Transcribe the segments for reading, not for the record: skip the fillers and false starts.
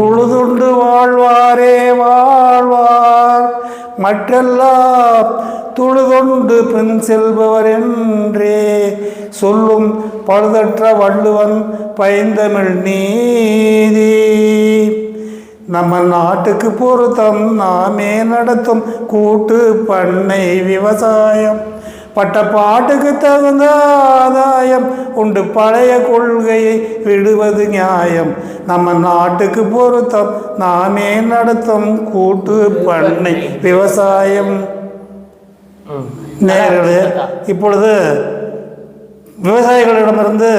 உழுதுண்டு வாழ்வாரே வாழ்வார், மற்றெல்லாம் துழுதொண்டு பின் செல்பவர் என்றே சொல்லும் பழுதற்ற வள்ளுவன் பைந்தமிழ் நீதி. நம்ம நாட்டுக்கு பொருத்தம் நாமே நடத்தும் கூட்டு பண்ணை விவசாயம், பட்ட பாட்டுக்கு தகுந்த ஆதாயம் உண்டு, பழைய கொள்கையை விடுவது நியாயம். நம்ம நாட்டுக்கு பொருத்தம் நாமே நடத்தும் கூட்டு பண்ணை விவசாயம். நேர்களே, இப்பொழுது விவசாயிகளிடமிருந்து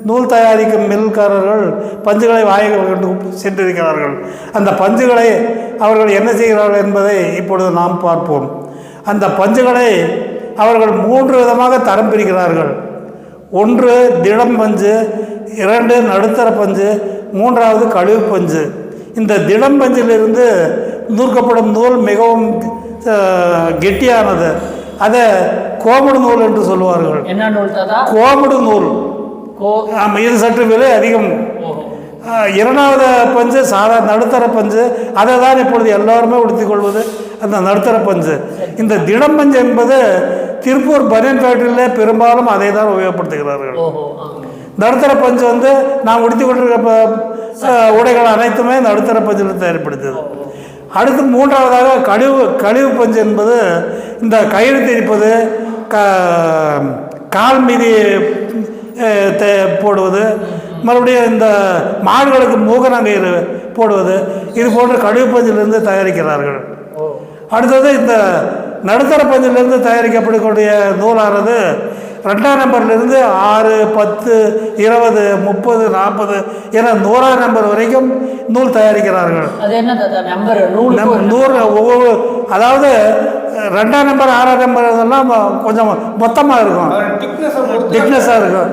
நூல் தயாரிக்கும் மில்காரர்கள் பஞ்சுகளை வாங்கி சென்றிருக்கிறார்கள். அந்த பஞ்சுகளை அவர்கள் என்ன செய்கிறார்கள் என்பதை இப்பொழுது நாம் பார்ப்போம். அந்த பஞ்சுகளை அவர்கள் 3 விதமாக தரம் பிரிக்கிறார்கள். 1 திடம் பஞ்சு, 2 நடுத்தர பஞ்சு, 3வது கழிவு பஞ்சு. இந்த திடம் பஞ்சிலிருந்து நூற்கப்படும் நூல் மிகவும் கெட்டியானது. அதை கோமுடு நூல் என்று சொல்லுவார்கள். என்ன நூல்? கோமுடு நூல். ஆமாம், இது சற்று விலை அதிகம். 2வது பஞ்சு நடுத்தர பஞ்சு, அதை தான் இப்பொழுது எல்லாருமே உடுத்திக் கொள்வது அந்த நடுத்தர பஞ்சு. இந்த திடம் பஞ்சு என்பது திருப்பூர் பனியன் ஃபேக்டரியிலே பெரும்பாலும் அதை தான் உபயோகப்படுத்துகிறார்கள். நடுத்தர பஞ்சு நாம் உடுத்தி கொண்டிருக்க உடைகள் அனைத்துமே நடுத்தர பஞ்சில் தயாரிப்படுத்துது. அடுத்து 3வதாக கழிவு பஞ்சு என்பது இந்த கயிறு திரிப்பது, கால் மீதி போடுவது, மறுபடியும் இந்த மாடுகளுக்கு மூகநங்கயிறு போடுவது, இது போன்ற கழிவு பஞ்சிலிருந்து தயாரிக்கிறார்கள். அடுத்தது இந்த நடுத்தர பஞ்சிலிருந்து தயாரிக்கப்படக்கூடிய நூலானது 2ஆம் நம்பர்லேருந்து 6, 10, 20, 30, 40 என 100ஆம் நம்பர் வரைக்கும் நூல் தயாரிக்கிறார்கள். நூறு ஒவ்வொரு, அதாவது 2ஆம் நம்பர் 6ஆம் நம்பர் இதெல்லாம் கொஞ்சம் மொத்தமாக இருக்கும், திக்னஸாக இருக்கும்.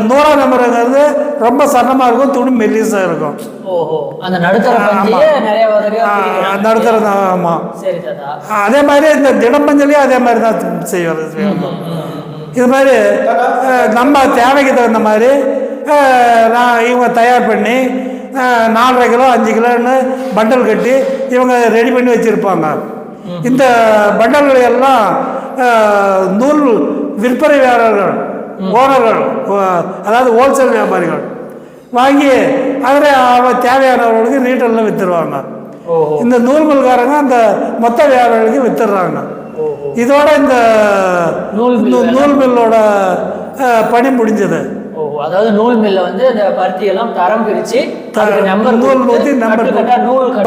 100ஆம் நம்பருங்கிறது ரொம்ப சன்னமாக இருக்கும், துணி மெல்லிஸாக இருக்கும். நடுத்தர. ஆமாம், அதே மாதிரி இந்த திடம் பஞ்சலையும் அதே மாதிரி தான் செய்வார். இது மாதிரி நம்ம தேவைக்கு தகுந்த மாதிரி இவங்க தயார் பண்ணி 4.5 கிலோ 5 கிலோன்னு பண்டல் கட்டி இவங்க ரெடி பண்ணி வச்சுருப்பாங்க. இந்த பண்டல்களை எல்லாம் நூல் விற்பனையாளர்கள், ஓனர்கள், அதாவது ஹோல்சேல் வியாபாரிகள் வாங்கி அதில் தேவையானவர்களுக்கு ரீட்டெயிலில் விற்றுருவாங்க. இந்த நூல் மில்காரங்க அந்த மொத்த வியாபாரிகளுக்கு விற்றுறாங்க. இதோட இந்த நூல் மில்லோட பணி முடிஞ்சது. அதாவது நூல் மில்ல இந்த பருத்தி எல்லாம் தரம் பிரிச்சு நூல் ஊற்றி நம்பர்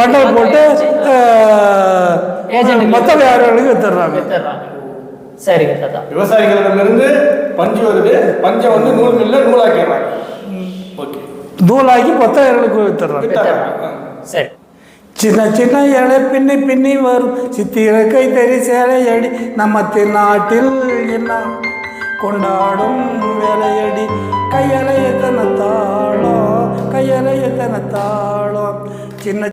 பண்டல் போட்டு மொத்த வியாபாரிகளுக்கு வித்துறாங்க. சரிங்க தாத்தா. விவசாயிகளிடமிருந்து பஞ்சு வருது, பஞ்சை நூல் மில்ல நூலாக்கிறாங்க. நூலாக்கி மொத்த வியாபாரிகளுக்கு வித்துறாங்க. சரி. சின்ன சின்ன இலை பின்னி பின்னி வரும் சித்திர கைத்தறி சேலையடி நம்ம நாட்டில் என்ன கொண்டாடும் வேலையடி, கையலைய தனத்தாளோ கையலைய தனத்தாளோ. சின்ன